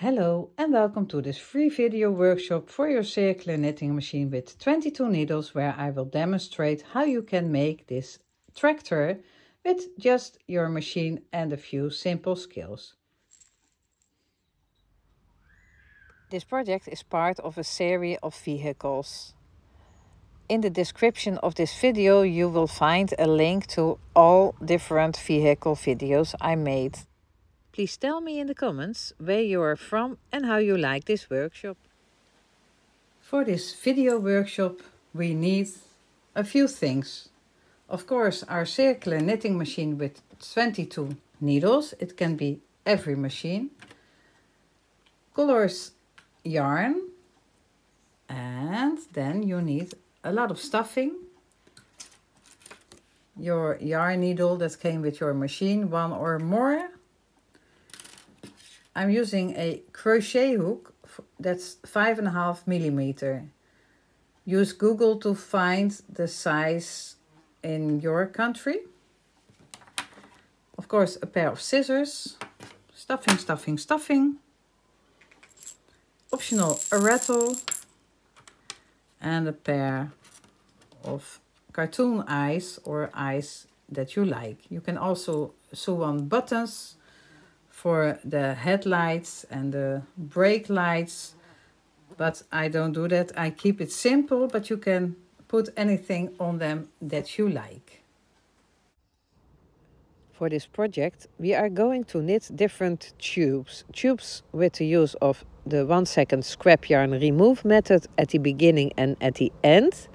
Hello and welcome to this free video workshop for your circular knitting machine with 22 needles, where I will demonstrate how you can make this tractor with just your machine and a few simple skills. This project is part of a series of vehicles. In the description of this video you will find a link to all different vehicle videos I made. Please tell me in the comments where you are from and how you like this workshop. For this video workshop we need a few things. Of course, our circular knitting machine with 22 needles. It can be every machine. Colors yarn. And then you need a lot of stuffing. Your yarn needle that came with your machine, one or more. I'm using a crochet hook that's 5.5 millimeter. Use Google to find the size in your country. Of course, a pair of scissors. Stuffing. Optional, a rattle. And a pair of cartoon eyes or eyes that you like. You can also sew on buttons for the headlights and the brake lights, but I don't do that. I keep it simple, but you can put anything on them that you like. For this project we are going to knit different tubes with the use of the 1 second scrap yarn remove method at the beginning and at the end.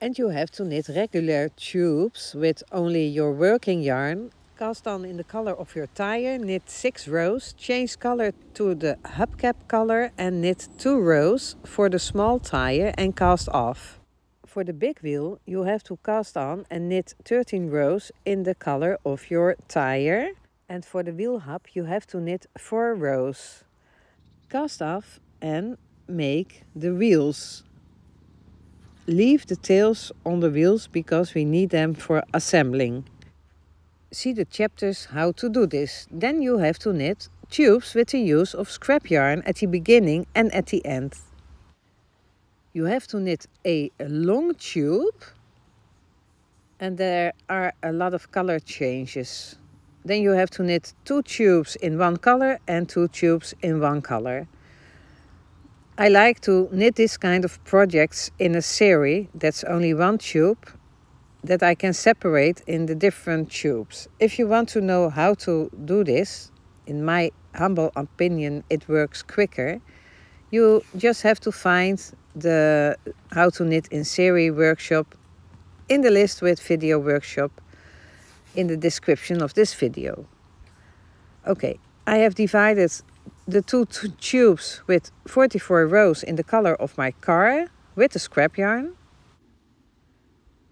And you have to knit regular tubes with only your working yarn. Cast on in the color of your tire, knit 6 rows, change color to the hubcap color and knit 2 rows for the small tire and cast off. For the big wheel you have to cast on and knit 13 rows in the color of your tire. And for the wheel hub you have to knit 4 rows. Cast off and make the wheels. Leave the tails on the wheels because we need them for assembling. See the chapters how to do this. Then you have to knit tubes with the use of scrap yarn at the beginning and at the end. You have to knit a long tube and there are a lot of color changes. Then you have to knit 2 tubes in one color and 2 tubes in one color. I like to knit this kind of projects in a series that's only 1 tube, that I can separate in the different tubes. If you want to know how to do this, in my humble opinion it works quicker. You just have to find the how to knit in series workshop in the list with video workshop in the description of this video. Okay, I have divided the 2 tubes with 44 rows in the color of my car with the scrap yarn.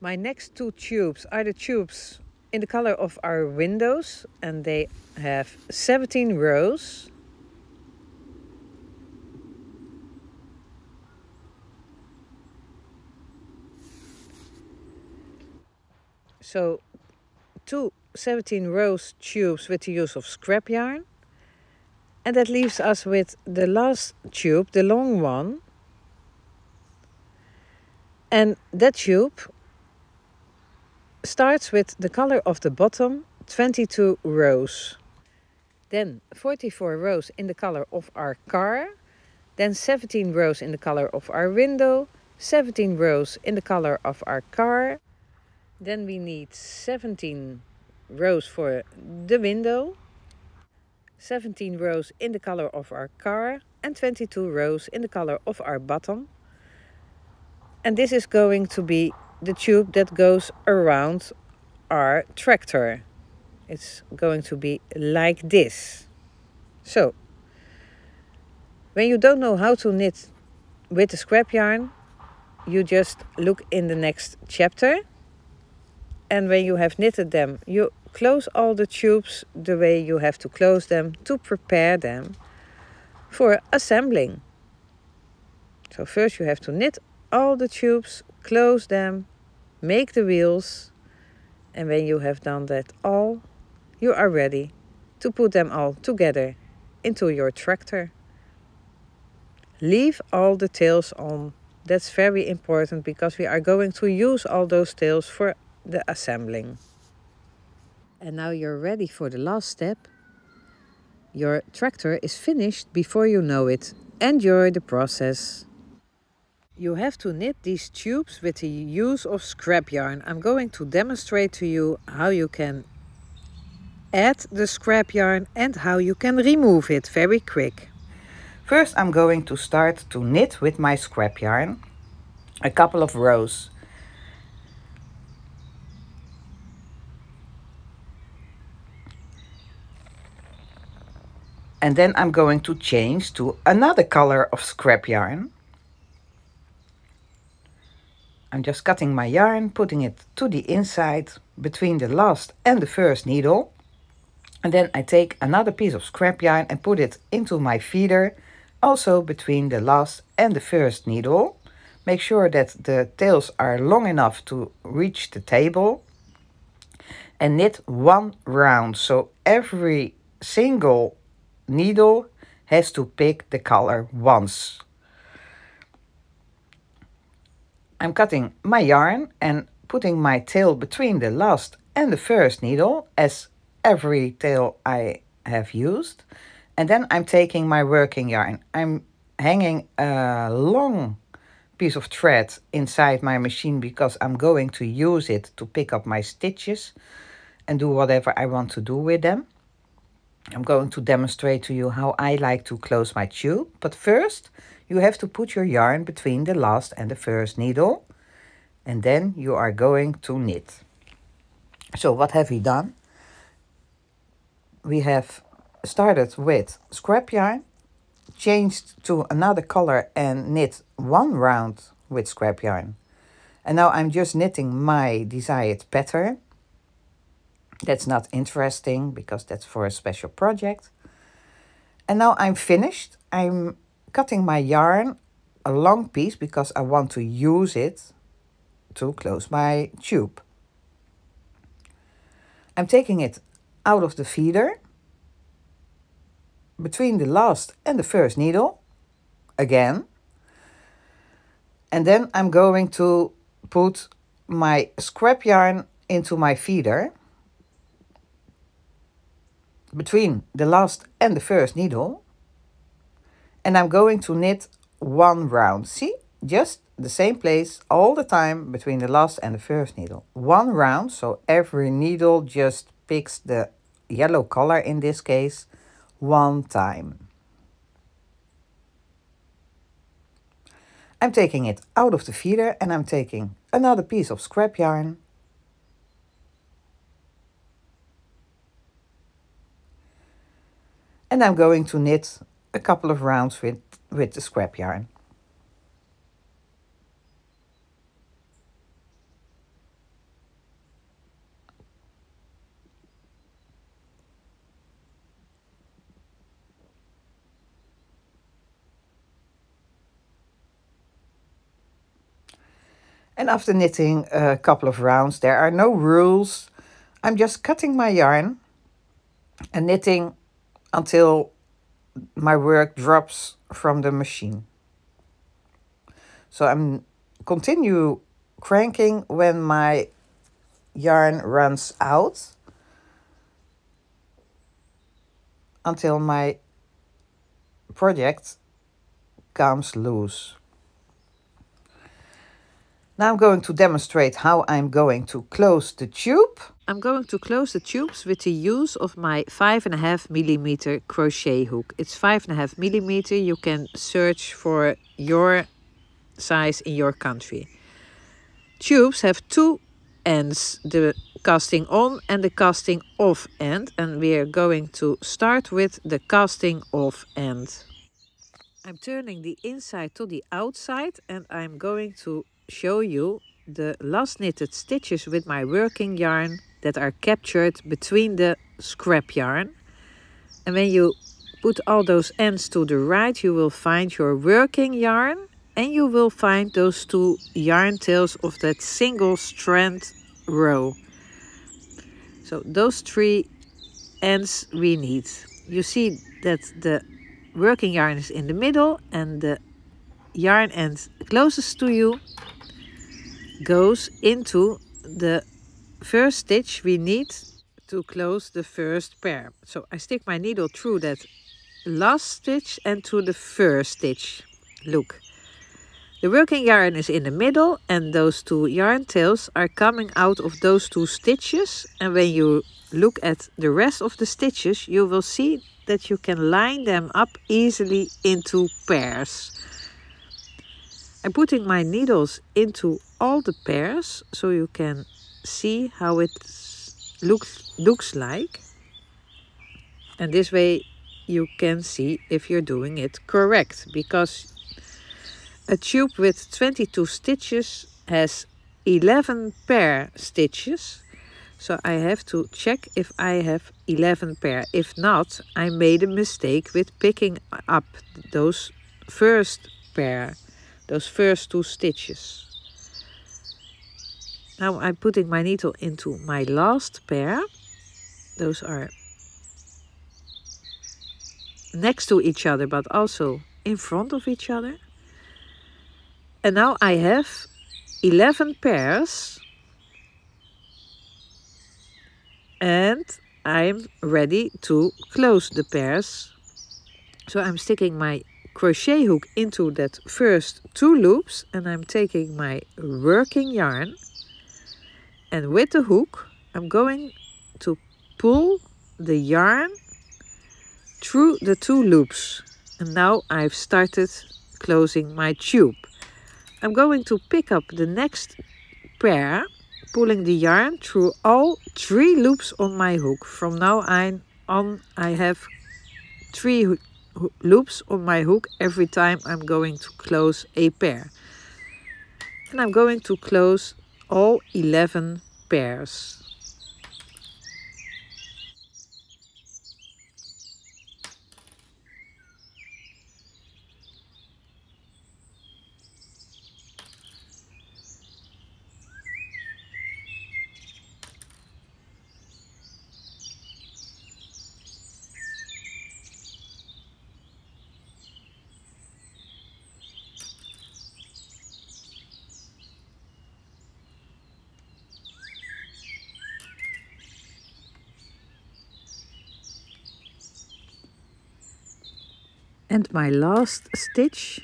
My next 2 tubes are the tubes in the color of our windows and they have 17 rows. So 2 17 rows tubes with the use of scrap yarn. And that leaves us with the last tube, the long one. And that tube starts with the color of the bottom, 22 rows. Then 44 rows in the color of our car. Then 17 rows in the color of our window. 17 rows in the color of our car. Then we need 17 rows for the window. 17 rows in the color of our car. And 22 rows in the color of our bottom. And this is going to be the tube that goes around our tractor. It's going to be like this. So, when you don't know how to knit with the scrap yarn, you just look in the next chapter. And when you have knitted them, you close all the tubes the way you have to close them to prepare them for assembling. So first you have to knit all the tubes, close them, make the wheels, and when you have done that all, you are ready to put them all together into your tractor. Leave all the tails on. That's very important because we are going to use all those tails for the assembling. And now you're ready for the last step. Your tractor is finished before you know it. Enjoy the process. You have to knit these tubes with the use of scrap yarn. I'm going to demonstrate to you how you can add the scrap yarn and how you can remove it very quick. First I'm going to start to knit with my scrap yarn a couple of rows. And then I'm going to change to another color of scrap yarn. I'm just cutting my yarn, putting it to the inside between the last and the first needle. And then I take another piece of scrap yarn and put it into my feeder, also between the last and the first needle. Make sure that the tails are long enough to reach the table. And knit one round, so every single needle has to pick the color once. I'm cutting my yarn and putting my tail between the last and the first needle, as every tail I have used. And then I'm taking my working yarn. I'm hanging a long piece of thread inside my machine because I'm going to use it to pick up my stitches and do whatever I want to do with them. I'm going to demonstrate to you how I like to close my tube. But first, you have to put your yarn between the last and the first needle. And then you are going to knit. So what have we done? We have started with scrap yarn, changed to another color and knit one round with scrap yarn. And now I'm just knitting my desired pattern. That's not interesting because that's for a special project. And now I'm finished. I'm cutting my yarn a long piece because I want to use it to close my tube. I'm taking it out of the feeder between the last and the first needle again. And then I'm going to put my scrap yarn into my feeder between the last and the first needle, and I'm going to knit one round. See, just the same place all the time between the last and the first needle. One round, so every needle just picks the yellow color in this case one time. I'm taking it out of the feeder and I'm taking another piece of scrap yarn. And I'm going to knit a couple of rounds with the scrap yarn. And after knitting a couple of rounds, there are no rules. I'm just cutting my yarn and knitting until my work drops from the machine. So I'm continue cranking when my yarn runs out until my project comes loose. Now I'm going to demonstrate how I'm going to close the tube. I'm going to close the tubes with the use of my 5.5mm crochet hook. It's 5.5mm. You can search for your size in your country. Tubes have two ends, the casting on and the casting off end, and we are going to start with the casting off end. I'm turning the inside to the outside and I'm going to show you the last knitted stitches with my working yarn that are captured between the scrap yarn. And when you put all those ends to the right, you will find your working yarn and you will find those two yarn tails of that single strand row. So those three ends we need. You see that the working yarn is in the middle and the yarn end closest to you goes into the first stitch we need to close the first pair. So I stick my needle through that last stitch and to the first stitch. Look, the working yarn is in the middle and those two yarn tails are coming out of those two stitches, and when you look at the rest of the stitches you will see that you can line them up easily into pairs. I'm putting my needles into all the pairs so you can see how it looks like, and this way you can see if you're doing it correct, because a tube with 22 stitches has 11 pair stitches, so I have to check if I have 11 pair. If not, I made a mistake with picking up those first pair, those first two stitches. Now I'm putting my needle into my last pair. Those are next to each other but also in front of each other. And now I have 11 pairs and I'm ready to close the pairs. So I'm sticking my crochet hook into that first two loops and I'm taking my working yarn, and with the hook I'm going to pull the yarn through the two loops, and now I've started closing my tube. I'm going to pick up the next pair, pulling the yarn through all three loops on my hook. From now on I have three loops on my hook every time I'm going to close a pair. And I'm going to close all 11 pairs. And my last stitch,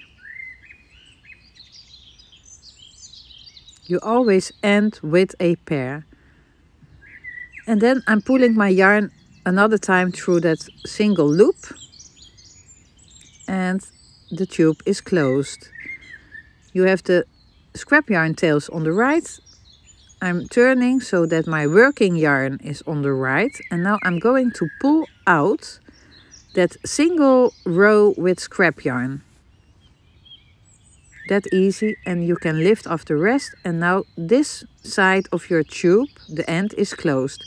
you always end with a pair. And then I'm pulling my yarn another time through that single loop and the tube is closed. You have the scrap yarn tails on the right. I'm turning so that my working yarn is on the right, and now I'm going to pull out that single row with scrap yarn. That easy, and you can lift off the rest, and now this side of your tube, the end is closed.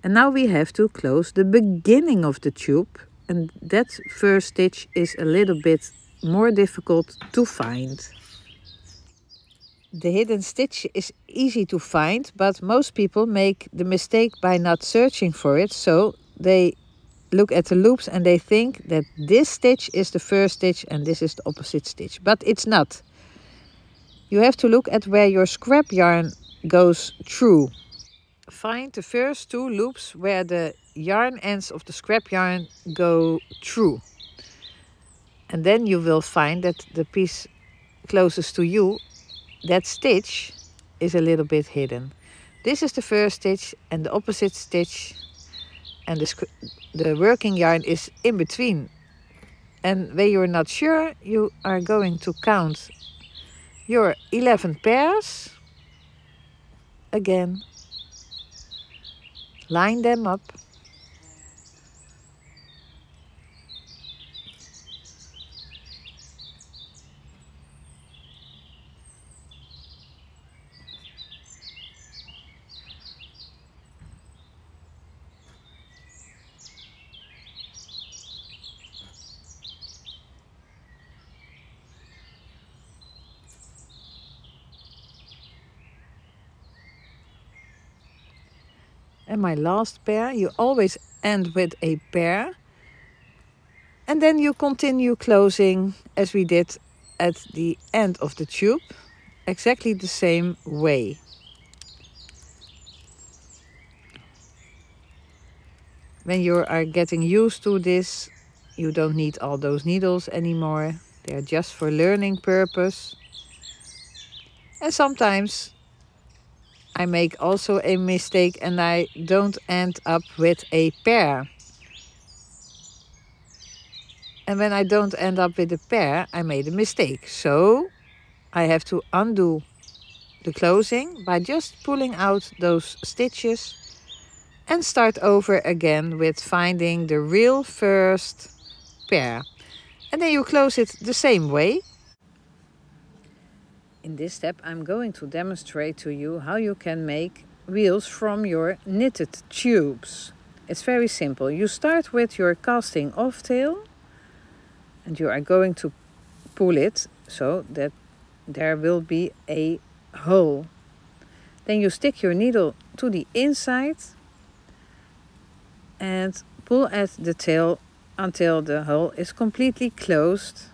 And now we have to close the beginning of the tube, and that first stitch is a little bit more difficult to find. The hidden stitch is easy to find, but most people make the mistake by not searching for it, so they look at the loops and they think that this stitch is the first stitch and this is the opposite stitch, but it's not. You have to look at where your scrap yarn goes through. Find the first two loops where the yarn ends of the scrap yarn go through, and then you will find that the piece closest to you, that stitch, is a little bit hidden. This is the first stitch and the opposite stitch, and the working yarn is in between. And when you're not sure, you are going to count your 11 pairs again, line them up, and my last pair, you always end with a pair, and then you continue closing as we did at the end of the tube exactly the same way. When you are getting used to this, you don't need all those needles anymore. They are just for learning purpose. And sometimes I make also a mistake and I don't end up with a pair. And when I don't end up with a pair, I made a mistake. So I have to undo the closing by just pulling out those stitches and start over again with finding the real first pair. And then you close it the same way. In this step I'm going to demonstrate to you how you can make wheels from your knitted tubes. It's very simple. You start with your casting off tail and you are going to pull it so that there will be a hole. Then you stick your needle to the inside and pull at the tail until the hole is completely closed,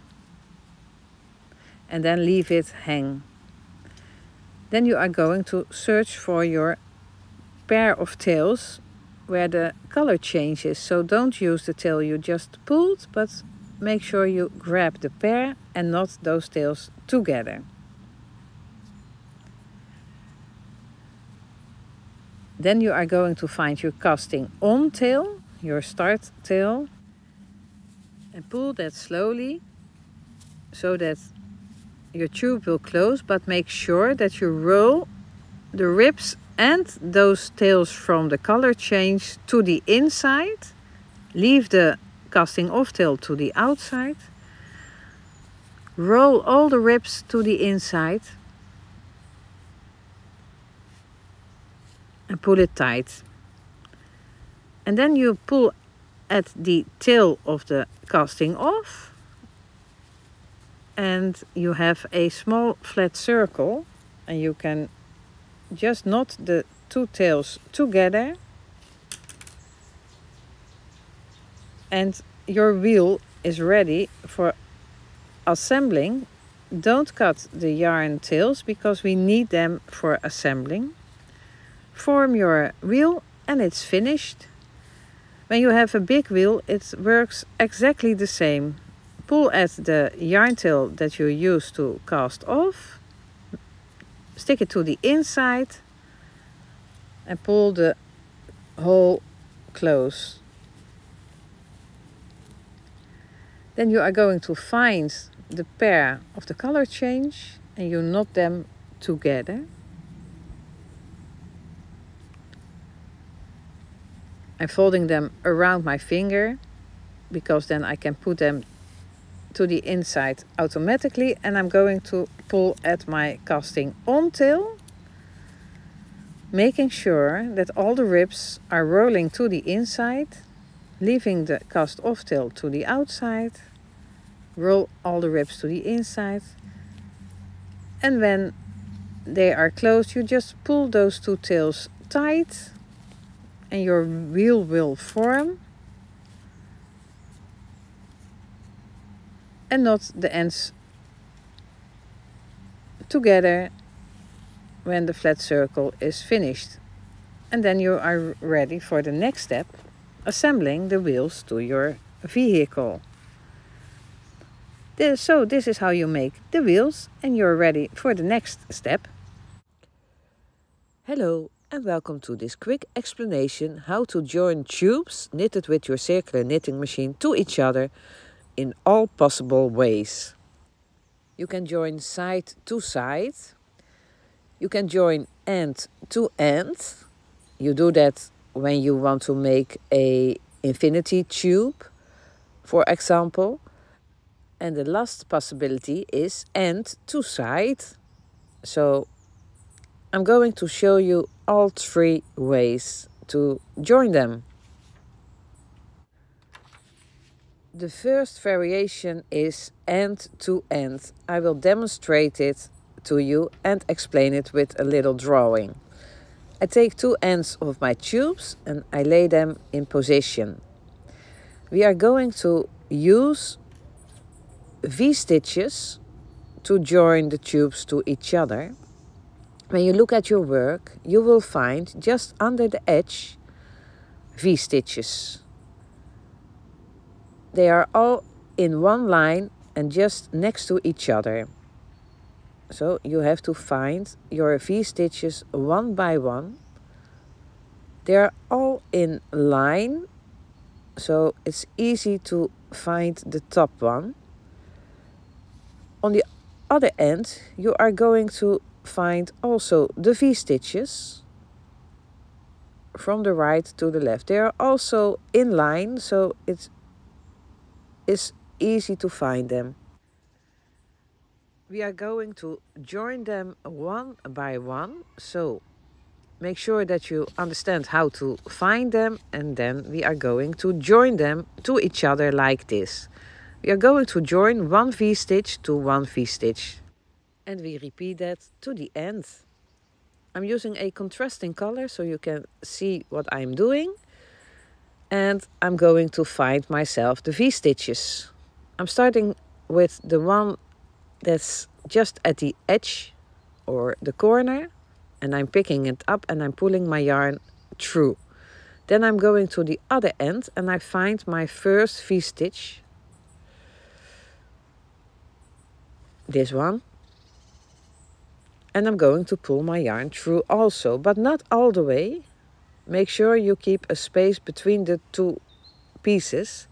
and then leave it hang. Then you are going to search for your pair of tails where the color changes. So don't use the tail you just pulled, but make sure you grab the pair and not those tails together. Then you are going to find your casting on tail, your start tail, and pull that slowly so that your tube will close, but make sure that you roll the ribs and those tails from the color change to the inside. Leave the casting off tail to the outside. Roll all the ribs to the inside and pull it tight. And then you pull at the tail of the casting off and you have a small flat circle, and you can just knot the two tails together and your wheel is ready for assembling. Don't cut the yarn tails because we need them for assembling. Form your wheel and it's finished. When you have a big wheel, it works exactly the same. Pull at the yarn tail that you use to cast off, stick it to the inside and pull the hole close. Then you are going to find the pair of the color change and you knot them together. I'm folding them around my finger because then I can put them to the inside automatically, and I'm going to pull at my casting on tail, making sure that all the ribs are rolling to the inside, leaving the cast off tail to the outside, roll all the ribs to the inside, and when they are closed you just pull those two tails tight and your wheel will form, and knot the ends together when the flat circle is finished. And then you are ready for the next step, assembling the wheels to your vehicle. So this is how you make the wheels, and you're ready for the next step. Hello and welcome to this quick explanation how to join tubes knitted with your circular knitting machine to each other in all possible ways. You can join side to side. You can join end to end. You do that when you want to make a infinity tube, for example. And the last possibility is end to side. So I'm going to show you all three ways to join them. The first variation is end to end. I will demonstrate it to you and explain it with a little drawing. I take two ends of my tubes and I lay them in position. We are going to use V-stitches to join the tubes to each other, when you look at your work, you will find just under the edge V-stitches. They are all in one line and just next to each other. So you have to find your V-stitches one by one. They are all in line, so it's easy to find the top one. On the other end, you are going to find also the V-stitches from the right to the left. They are also in line, so it is easy to find them. We are going to join them one by one, so make sure that you understand how to find them, and then we are going to join them to each other like this. We are going to join one V-stitch to one V-stitch. And we repeat that to the end. I'm using a contrasting color so you can see what I'm doing. And I'm going to find myself the V-stitches. I'm starting with the one that's just at the edge or the corner. And I'm picking it up and I'm pulling my yarn through. Then I'm going to the other end and I find my first V-stitch. This one. And I'm going to pull my yarn through also, but not all the way. Make sure you keep a space between the two pieces.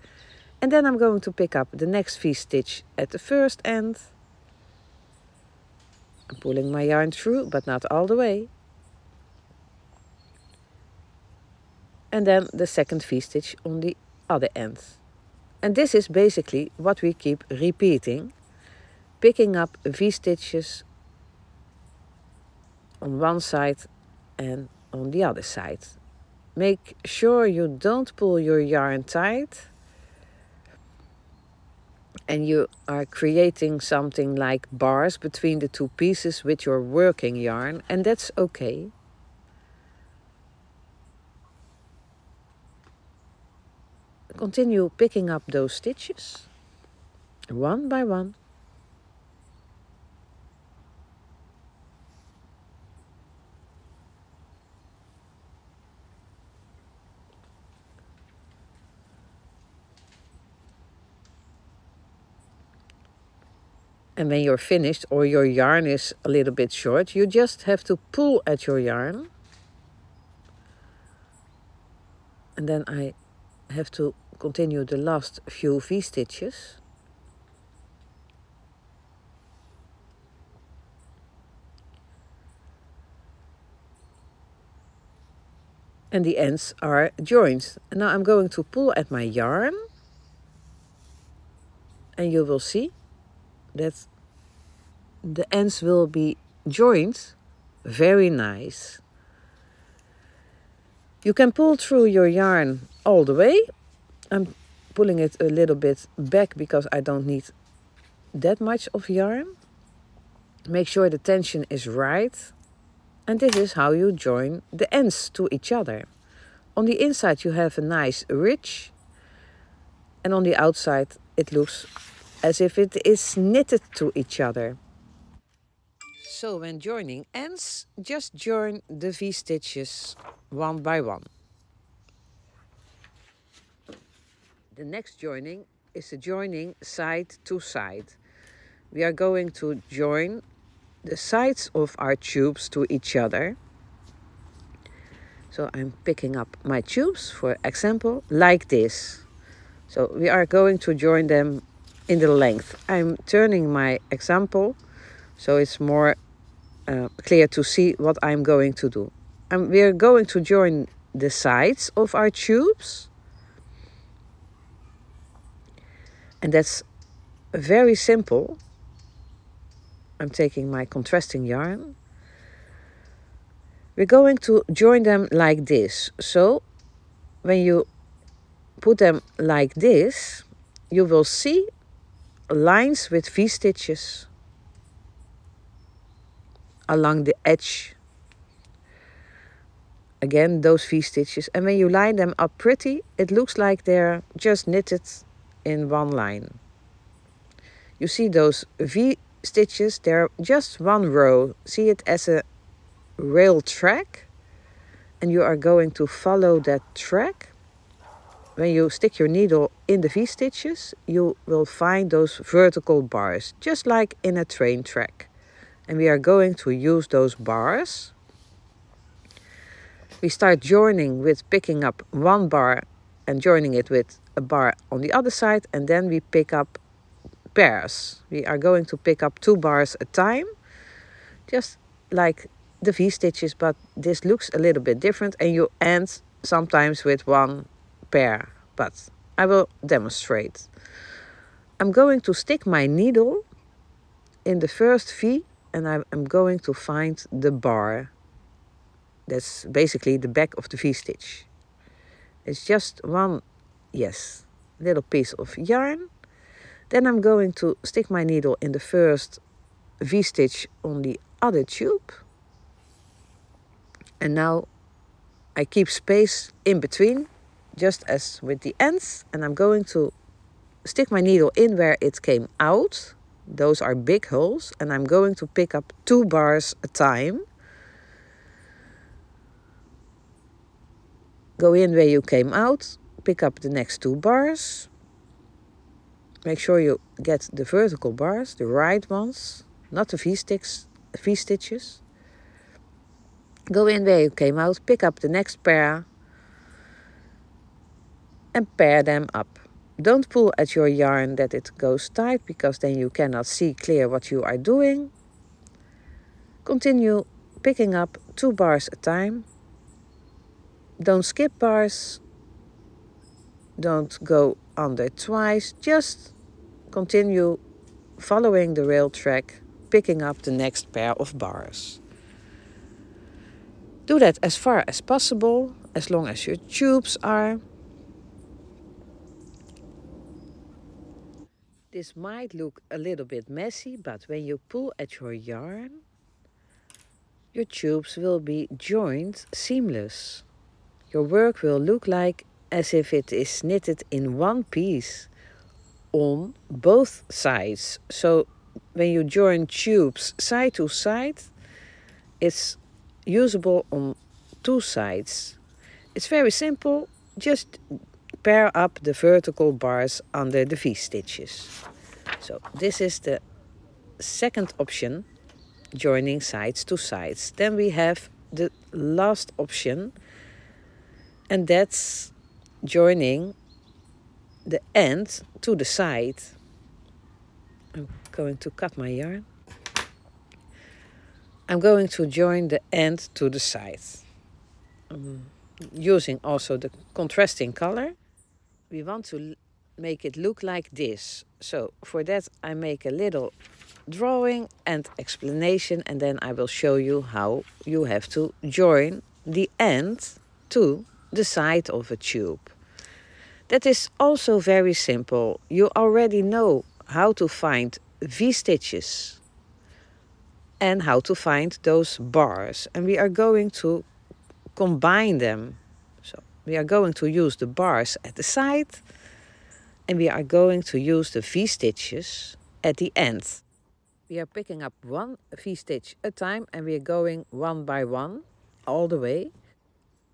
And then I'm going to pick up the next V-stitch at the first end. I'm pulling my yarn through, but not all the way. And then the second V-stitch on the other end. And this is basically what we keep repeating. Picking up V-stitches on one side and on the other side. Make sure you don't pull your yarn tight. And you are creating something like bars between the two pieces with your working yarn, and that's okay. Continue picking up those stitches one by one. And when you're finished or your yarn is a little bit short, you just have to pull at your yarn. And then I have to continue the last few V-stitches. And the ends are joined. And now I'm going to pull at my yarn. And you will see that the ends will be joined very nice. You can pull through your yarn all the way. I'm pulling it a little bit back because I don't need that much of yarn. Make sure the tension is right. And this is how you join the ends to each other. On the inside you have a nice ridge. And on the outside it looks as if it is knitted to each other. So when joining ends, just join the V-stitches one by one. The next joining is the joining side to side. We are going to join the sides of our tubes to each other. So I'm picking up my tubes, for example, like this. So we are going to join them in the length. I'm turning my example so it's more clear to see what I'm going to do. We are going to join the sides of our tubes. And that's very simple. I'm taking my contrasting yarn. We're going to join them like this. So when you put them like this, you will see lines with V-stitches along the edge. Again, those V-stitches. And when you line them up pretty, it looks like they're just knitted in one line. You see those V stitches, they're just one row. See it as a rail track, and you are going to follow that track. When you stick your needle in the V-stitches, you will find those vertical bars, just like in a train track. And we are going to use those bars. We start joining with picking up one bar and joining it with a bar on the other side, and then we pick up pairs. We are going to pick up 2 bars at a time, just like the V-stitches, but this looks a little bit different, and you end sometimes with 1 pair, but I will demonstrate. I'm going to stick my needle in the first V, and I'm going to find the bar. That's basically the back of the V-stitch. It's just one, little piece of yarn. Then I'm going to stick my needle in the first V-stitch on the other tube. And now I keep space in between, just as with the ends. And I'm going to stick my needle in where it came out. Those are big holes. And I'm going to pick up 2 bars at a time. Go in where you came out, pick up the next 2 bars. Make sure you get the vertical bars, the right ones, not the V-stitches. Go in where you came out, pick up the next pair and pair them up. Don't pull at your yarn that it goes tight, because then you cannot see clear what you are doing. Continue picking up 2 bars at a time. Don't skip bars. Don't go under twice. Just continue following the rail track, picking up the next pair of bars. Do that as far as possible, as long as your tubes are. This might look a little bit messy, but when you pull at your yarn, your tubes will be joined seamless. Your work will look like as if it is knitted in one piece on both sides. So when you join tubes side to side, it's usable on 2 sides. It's very simple. Just pair up the vertical bars under the V-stitches. So this is the second option, joining sides to sides. Then we have the last option, and that's joining the end to the side. I'm going to cut my yarn. I'm going to join the end to the side. Using also the contrasting color. We want to make it look like this. So for that I make a little drawing and explanation, and then I will show you how you have to join the end to the side of a tube. That is also very simple. You already know how to find V-stitches and how to find those bars. And we are going to combine them. So we are going to use the bars at the side, and we are going to use the V-stitches at the end. We are picking up 1 V-stitch at a time, and we are going one by one all the way.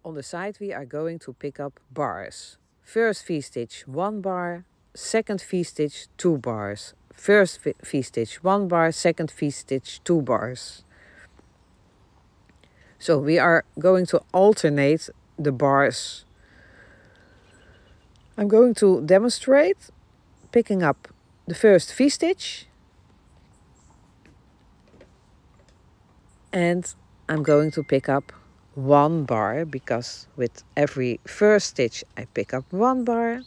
On the side we are going to pick up bars. First V-stitch 1 bar, second V-stitch 2 bars. First V-stitch 1 bar, second V-stitch 2 bars. So we are going to alternate the bars. I'm going to demonstrate picking up the first V-stitch, and I'm going to pick up 1 bar, because with every first stitch I pick up 1 bar.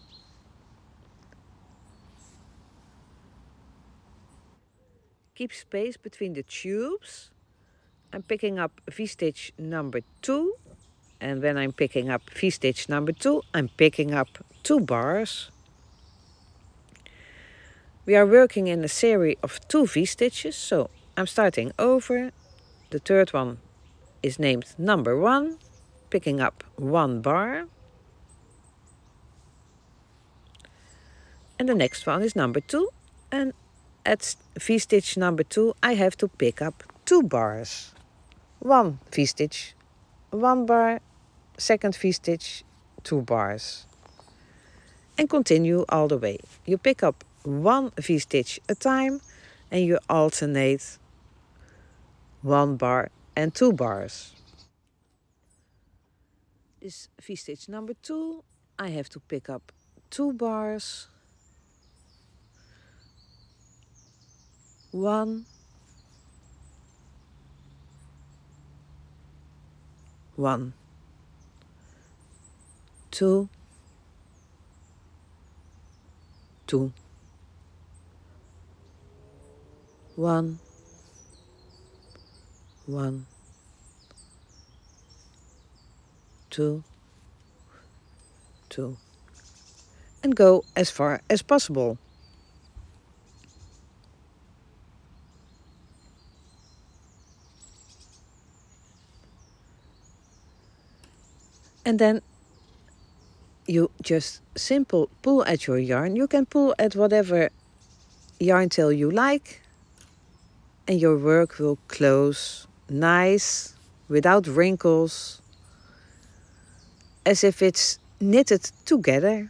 Keep space between the tubes. I'm picking up V-stitch number 2, and when I'm picking up V-stitch number 2, I'm picking up 2 bars. We are working in a series of 2 V-stitches, so I'm starting over. The third one is named number 1, picking up 1 bar. And the next one is number 2, and at V-stitch number 2 I have to pick up 2 bars. 1 V-stitch, 1 bar, second V-stitch, 2 bars. And continue all the way. You pick up 1 V-stitch a time and you alternate 1 bar and 2 bars. This V-stitch number 2, I have to pick up 2 bars, 1, 1, 2, 2, 1, 1, 2, 2, and go as far as possible. And then you just simple pull at your yarn. You can pull at whatever yarn tail you like, and your work will close nice, without wrinkles, as if it's knitted together.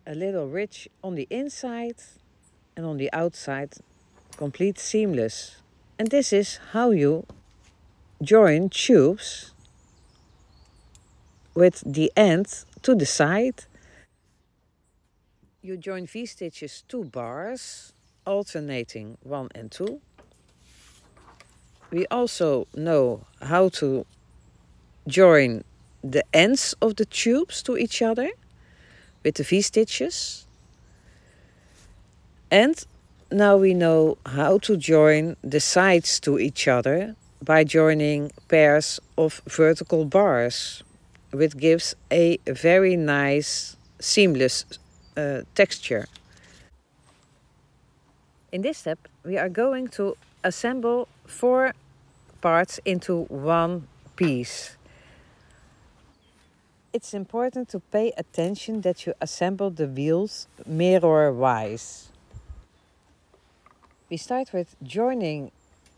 A little rich on the inside and on the outside, complete seamless. And this is how you join tubes with the end to the side. You join V-stitches 2 bars, alternating 1 and 2. We also know how to join the ends of the tubes to each other with the V-stitches. And now we know how to join the sides to each other by joining pairs of vertical bars, which gives a very nice seamless texture. In this step we are going to assemble 4 parts into one piece. It's important to pay attention that you assemble the wheels mirror-wise. We start with joining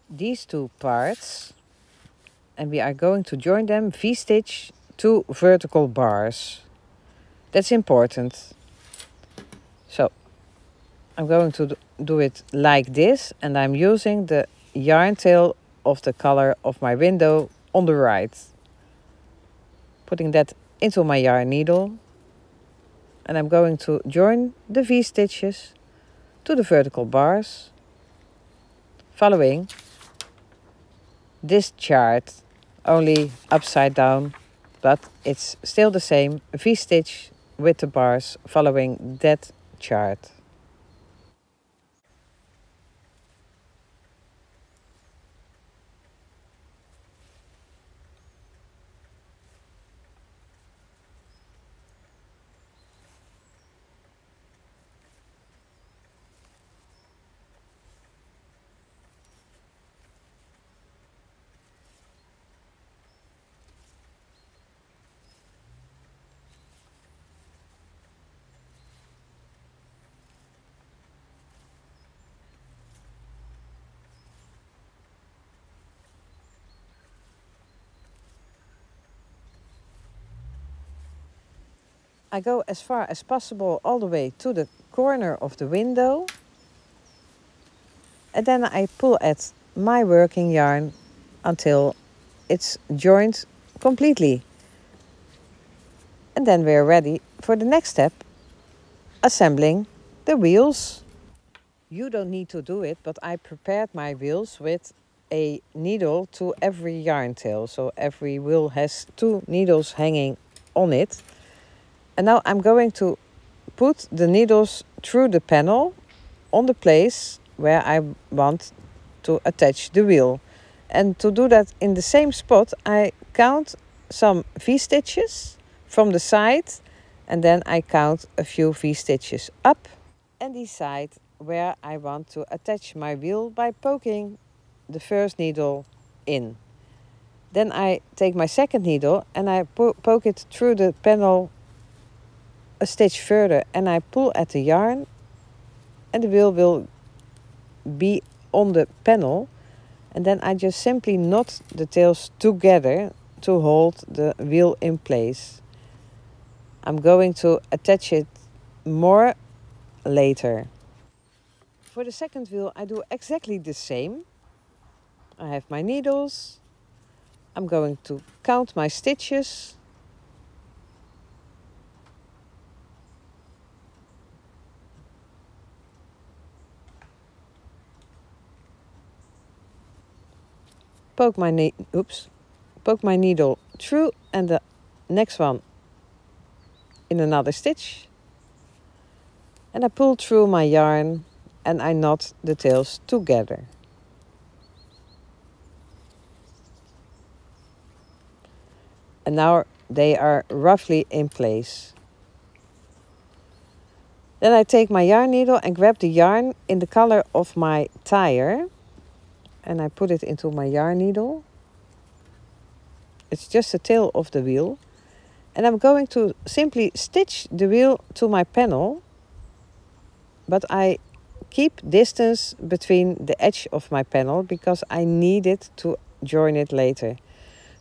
these 2 parts, and we are going to join them V-stitch 2 vertical bars. That's important. So I'm going to do it like this, and I'm using the yarn tail of the color of my window on the right. Putting that into my yarn needle, and I'm going to join the V-stitches to the vertical bars, following this chart, only upside down, but it's still the same V-stitch with the bars following that chart. I go as far as possible all the way to the corner of the window, and then I pull at my working yarn until it's joined completely. And then we're ready for the next step, assembling the wheels. You don't need to do it, but I prepared my wheels with a needle to every yarn tail. So every wheel has 2 needles hanging on it. And now I'm going to put the needles through the panel on the place where I want to attach the wheel. And to do that in the same spot, I count some V-stitches from the side, and then I count a few V-stitches up and decide where I want to attach my wheel by poking the first needle in. Then I take my second needle and I poke it through the panel a stitch further, and I pull at the yarn, and the wheel will be on the panel, and then I just simply knot the tails together to hold the wheel in place. I'm going to attach it more later. For the second wheel I do exactly the same. I have my needles. I'm going to count my stitches. Poke my needle through and the next one in another stitch. And I pull through my yarn and I knot the tails together. And now they are roughly in place. Then I take my yarn needle and grab the yarn in the color of my tire. And I put it into my yarn needle. It's just the tail of the wheel. And I'm going to simply stitch the wheel to my panel. But I keep distance between the edge of my panel because I need it to join it later.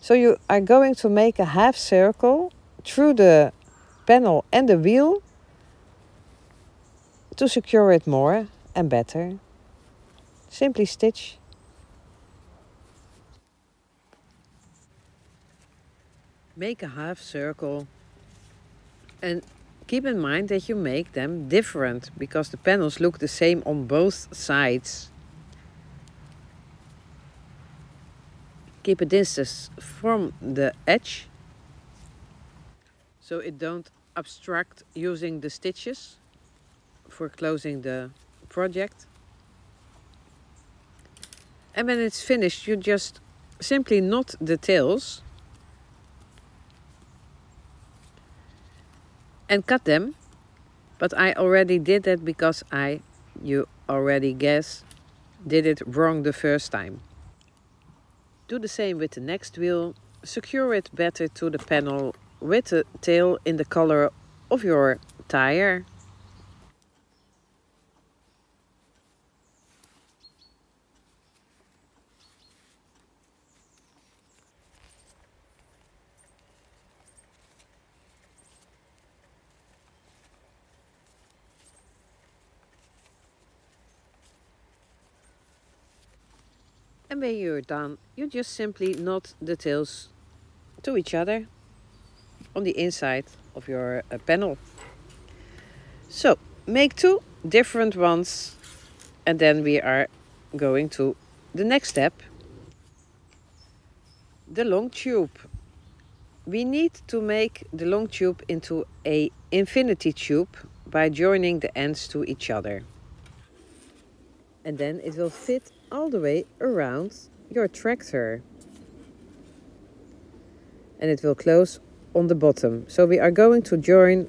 So you are going to make a half circle through the panel and the wheel to secure it more and better. Simply stitch. Make a half circle and keep in mind that you make them different because the panels look the same on both sides. Keep a distance from the edge so it don't obstruct using the stitches for closing the project. And when it's finished, you just simply knot the tails and cut them. But I already did that because you already guess, did it wrong the first time. Do the same with the next wheel. Secure it better to the panel with the tail in the color of your tire. And when you're done, you just simply knot the tails to each other on the inside of your panel. So, make 2 different ones and then we are going to the next step. The long tube. We need to make the long tube into an infinity tube by joining the ends to each other. And then it will fit all the way around your tractor. And it will close on the bottom. So we are going to join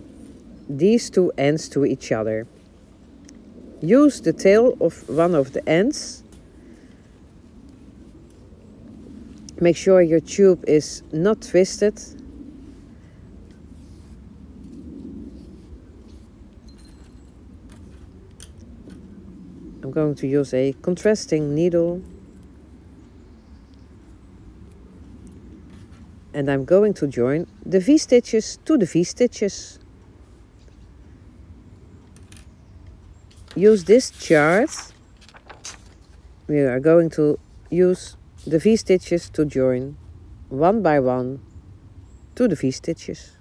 these 2 ends to each other. Use the tail of one of the ends. Make sure your tube is not twisted. I'm going to use a contrasting needle. And I'm going to join the V-stitches to the V-stitches. Use this chart. We are going to use the V-stitches to join one by one to the V-stitches.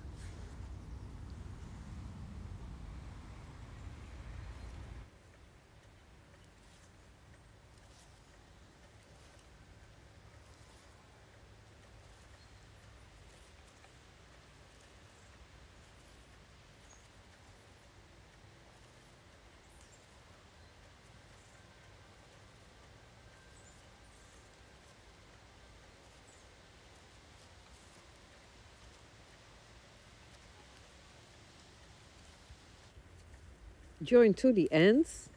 Join to the ends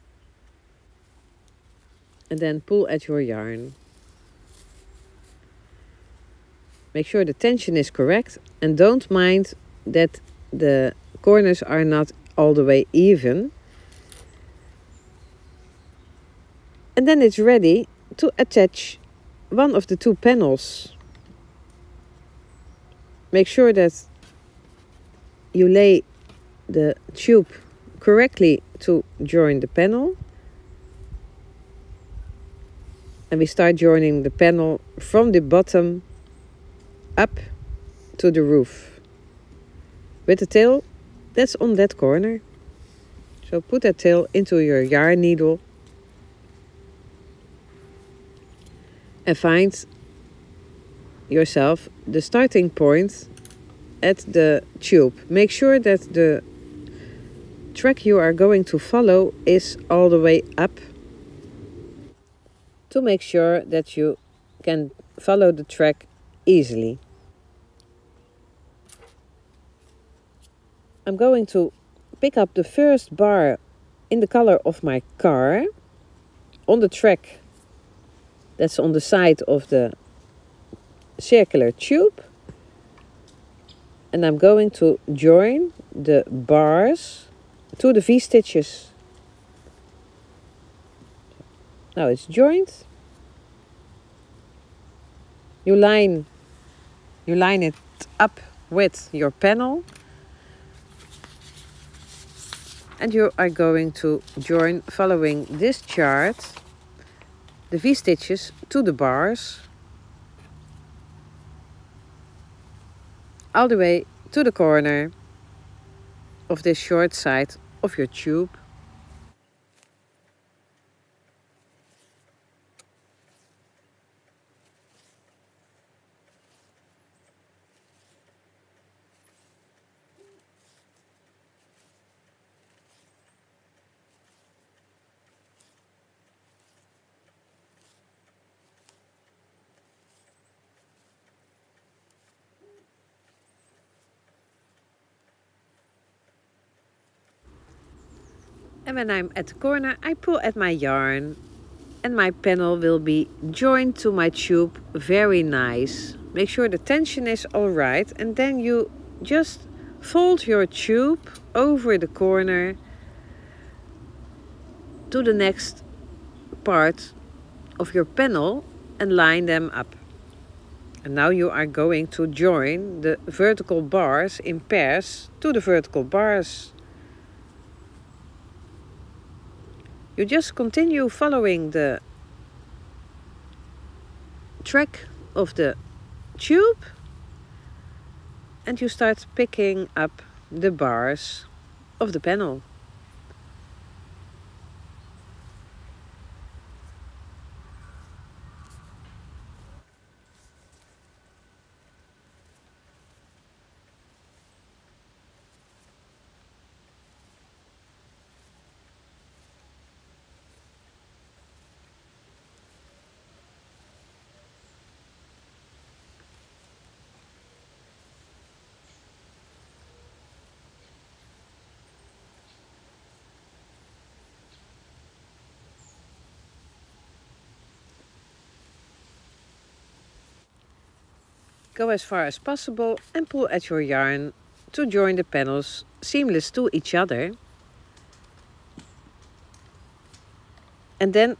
and then pull at your yarn. Make sure the tension is correct and don't mind that the corners are not all the way even. And then it's ready to attach one of the two panels. Make sure that you lay the tube correctly to join the panel. And we start joining the panel from the bottom up to the roof. With the tail that's on that corner. So put that tail into your yarn needle and find yourself the starting point at the tube. Make sure that the track you are going to follow is all the way up to make sure that you can follow the track easily. I'm going to pick up the first bar in the color of my car on the track that's on the side of the circular tube, and I'm going to join the bars to the V-stitches. Now it's joined. You line it up with your panel, and you are going to join, following this chart, the V-stitches to the bars all the way to the corner of this short side of your tube. And when I'm at the corner, I pull at my yarn and my panel will be joined to my tube very nice. Make sure the tension is all right, and then you just fold your tube over the corner to the next part of your panel and line them up. And now you are going to join the vertical bars in pairs to the vertical bars. You just continue following the track of the tube and you start picking up the bars of the panel. Go as far as possible and pull at your yarn to join the panels seamless to each other. And then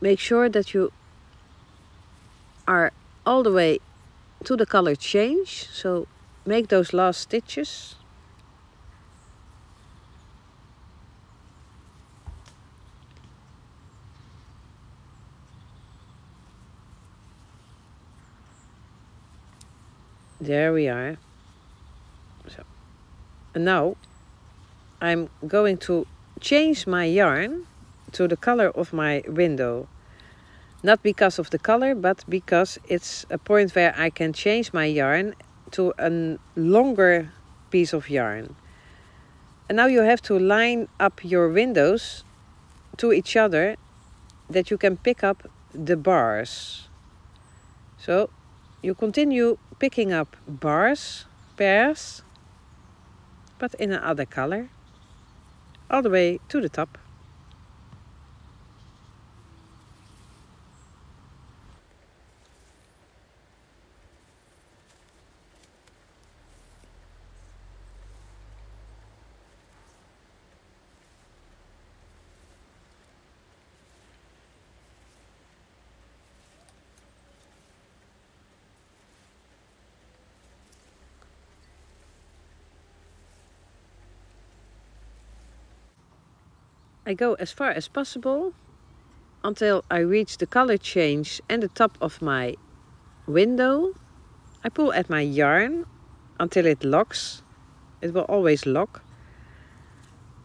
make sure that you are all the way to the color change. So make those last stitches. There we are. So, and now I'm going to change my yarn to the color of my window. Not because of the color, but because it's a point where I can change my yarn to a longer piece of yarn. And now you have to line up your windows to each other that you can pick up the bars. So you continue picking up bars, pairs, but in another color, all the way to the top. I go as far as possible until I reach the color change and the top of my window. I pull at my yarn until it locks. It will always lock.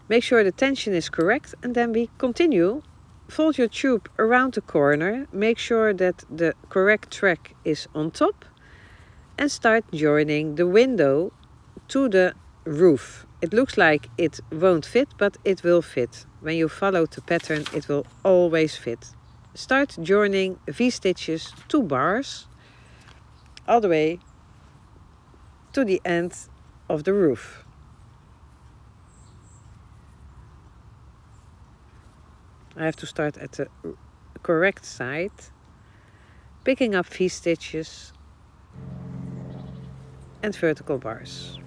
Make sure the tension is correct and then we continue. Fold your tube around the corner. Make sure that the correct track is on top. And start joining the window to the roof. It looks like it won't fit, but it will fit. When you follow the pattern, it will always fit. Start joining V-stitches to bars all the way to the end of the roof. I have to start at the correct side, picking up V-stitches and vertical bars.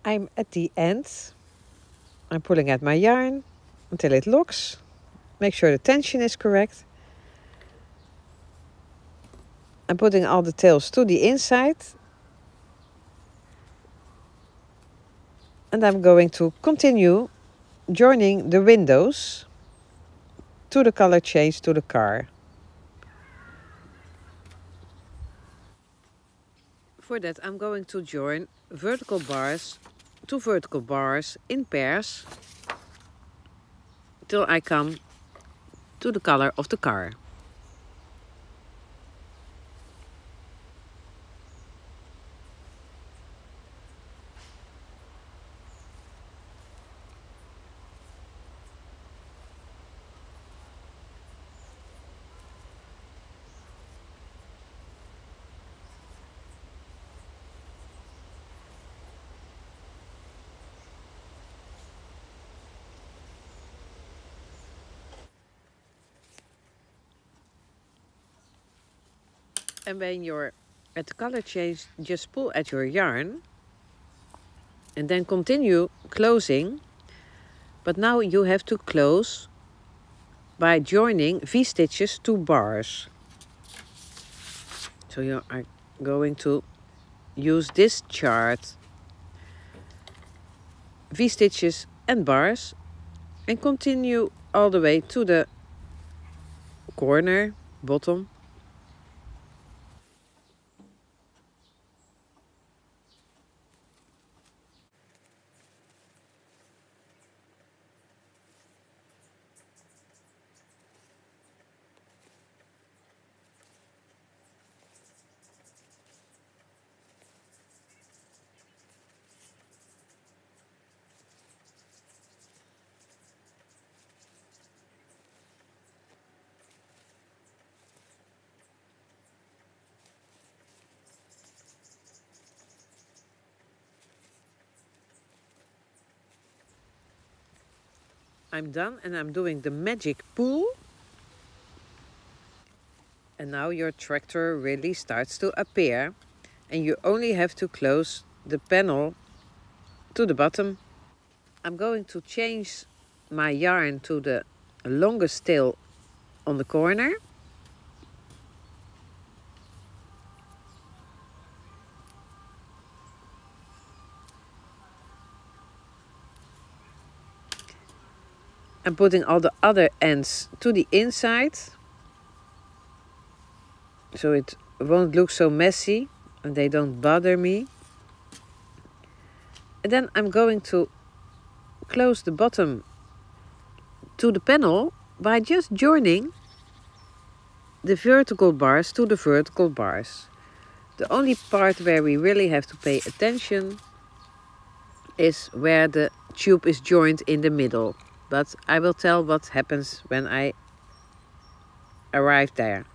I'm at the end. I'm pulling at my yarn until it locks. Make sure the tension is correct. I'm putting all the tails to the inside. And I'm going to continue joining the windows to the color change to the car. For that I'm going to join vertical bars to vertical bars in pairs till I come to the color of the car. And when you're at the color change, just pull at your yarn and then continue closing. But now you have to close by joining V-stitches to bars. So you are going to use this chart, V-stitches and bars, and continue all the way to the corner, bottom. I'm done and I'm doing the magic pull. And now your tractor really starts to appear. And you only have to close the panel to the bottom. I'm going to change my yarn to the longest tail on the corner. I'm putting all the other ends to the inside, so it won't look so messy and they don't bother me. And then I'm going to close the bottom to the panel by just joining the vertical bars to the vertical bars. The only part where we really have to pay attention is where the tube is joined in the middle. But I will tell what happens when I arrive there.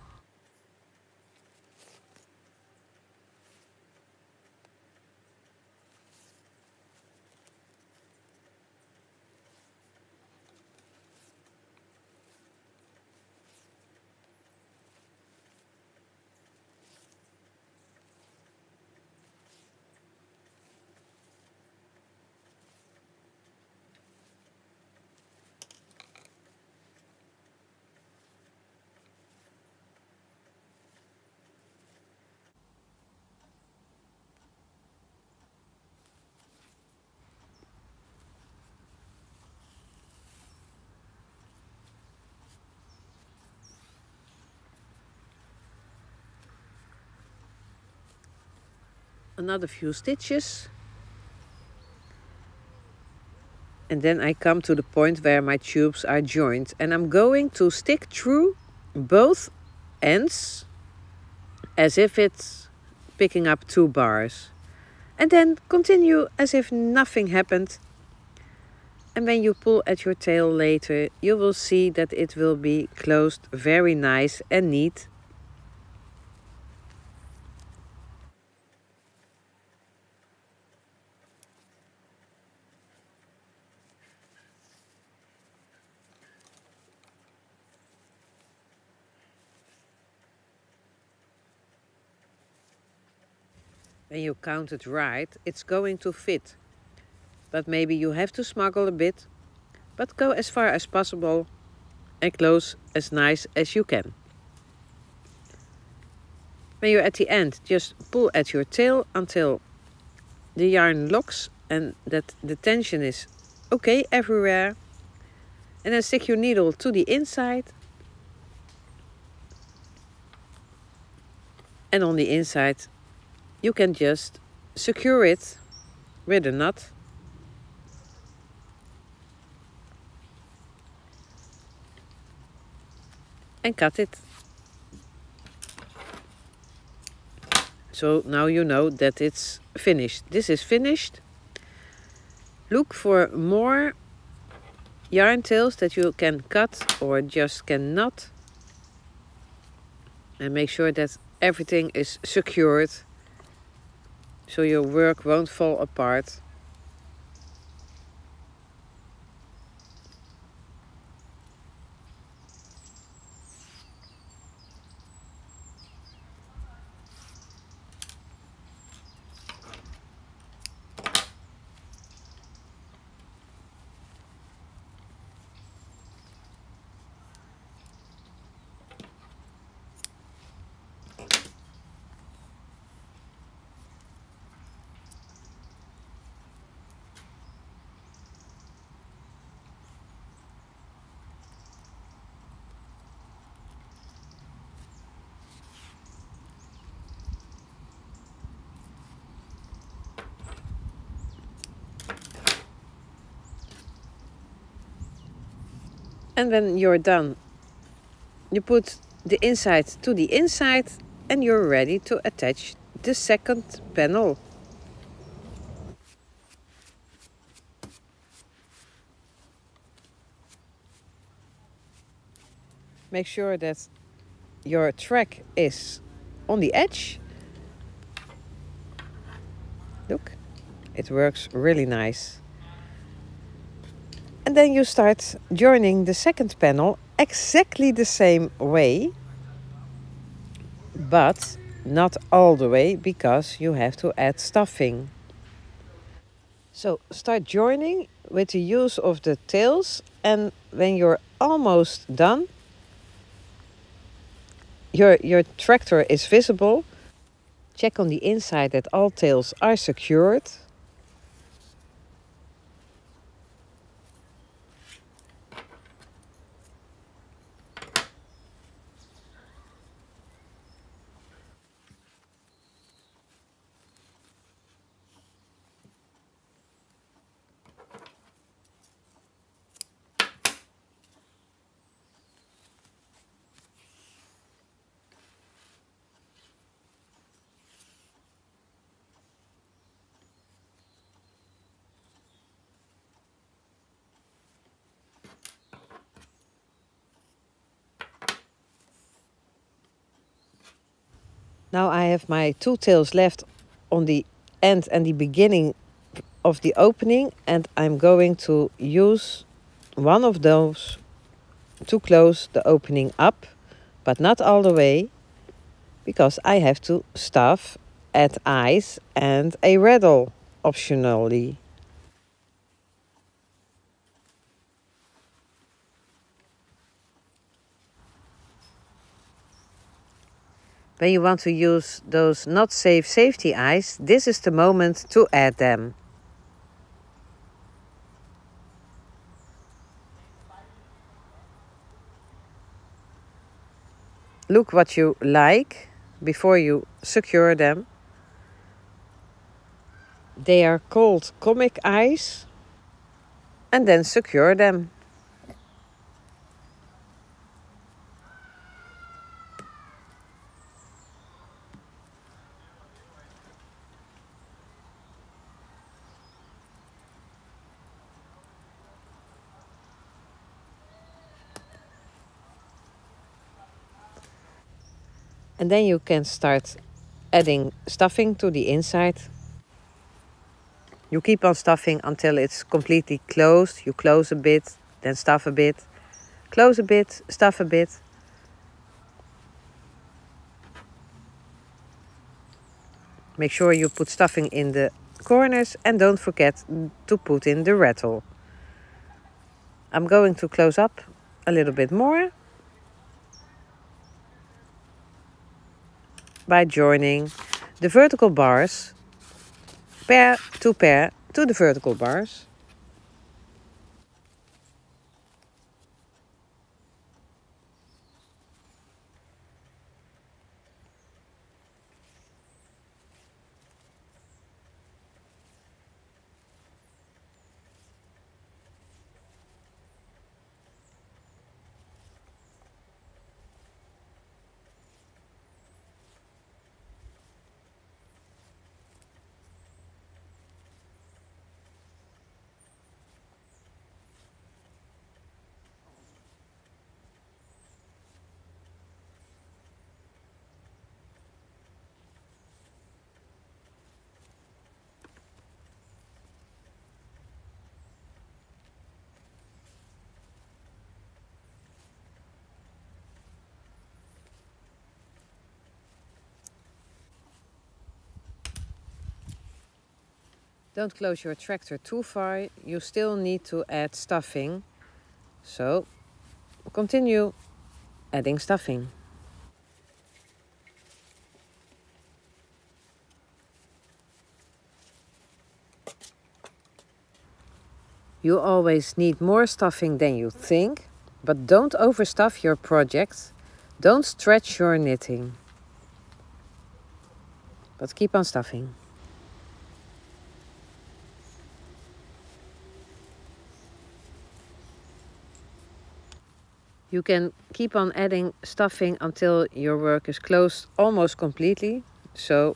another few stitches. And then I come to the point where my tubes are joined. And I'm going to stick through both ends as if it's picking up 2 bars. And then continue as if nothing happened. And when you pull at your tail later, you will see that it will be closed very nice and neat. When you count it right, it's going to fit. But maybe you have to smuggle a bit, but go as far as possible and close as nice as you can. When you're at the end, just pull at your tail until the yarn locks and that the tension is okay everywhere. And then stick your needle to the inside. And on the inside, you can just secure it with a knot. And cut it. So now you know that it's finished. This is finished. Look for more yarn tails that you can cut or just can knot. And make sure that everything is secured so your work won't fall apart. And when you're done, you put the inside to the inside and you're ready to attach the second panel. Make sure that your track is on the edge. Look, it works really nice. And then you start joining the second panel exactly the same way, but not all the way because you have to add stuffing. So start joining with the use of the tails, and when you're almost done, your tractor is visible. Check on the inside that all tails are secured. Now I have my 2 tails left on the end and the beginning of the opening, and I'm going to use one of those to close the opening up, but not all the way, because I have to stuff, add eyes and a rattle optionally. When you want to use those not safe safety eyes, this is the moment to add them. Look what you like before you secure them. They are called comic eyes. And then secure them. And then you can start adding stuffing to the inside. You keep on stuffing until it's completely closed. You close a bit, then stuff a bit. Close a bit, stuff a bit. Make sure you put stuffing in the corners and don't forget to put in the rattle. I'm going to close up a little bit more by joining the vertical bars pair to the vertical bars. Don't close your tractor too far, you still need to add stuffing. So continue adding stuffing. You always need more stuffing than you think, but don't overstuff your project. Don't stretch your knitting, but keep on stuffing. You can keep on adding stuffing until your work is closed almost completely. So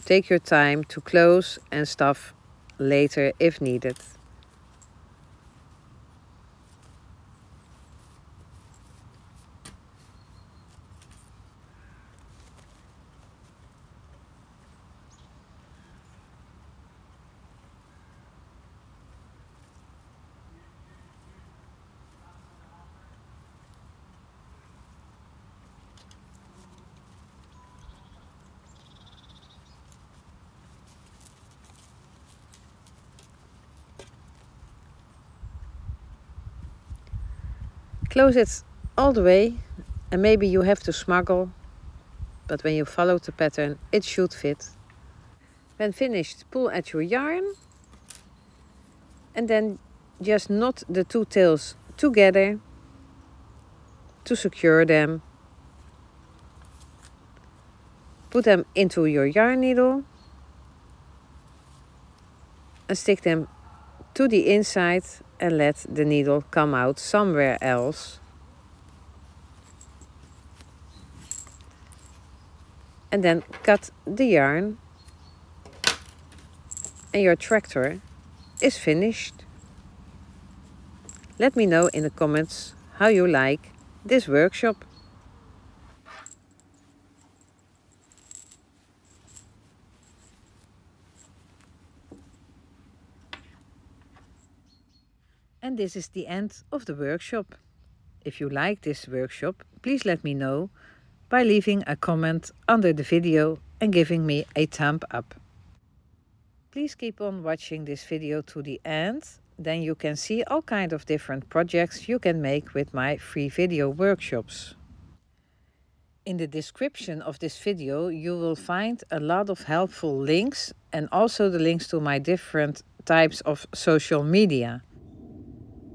take your time to close and stuff later if needed. Close it all the way, and maybe you have to smuggle, but when you follow the pattern, it should fit. When finished, pull at your yarn and then just knot the two tails together to secure them. Put them into your yarn needle and stick them to the inside and let the needle come out somewhere else. And then cut the yarn and your tractor is finished. Let me know in the comments how you like this workshop. And this is the end of the workshop. If you like this workshop, please let me know by leaving a comment under the video and giving me a thumb up. Please keep on watching this video to the end, then you can see all kinds of different projects you can make with my free video workshops. In the description of this video you will find a lot of helpful links and also the links to my different types of social media.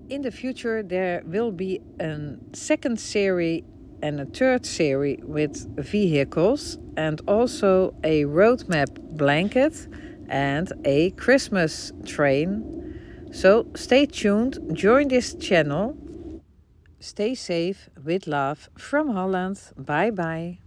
In the future there will be a second series and a third series with vehicles and also a roadmap blanket and a Christmas train. So stay tuned, join this channel. Stay safe, with love from Holland. Bye bye.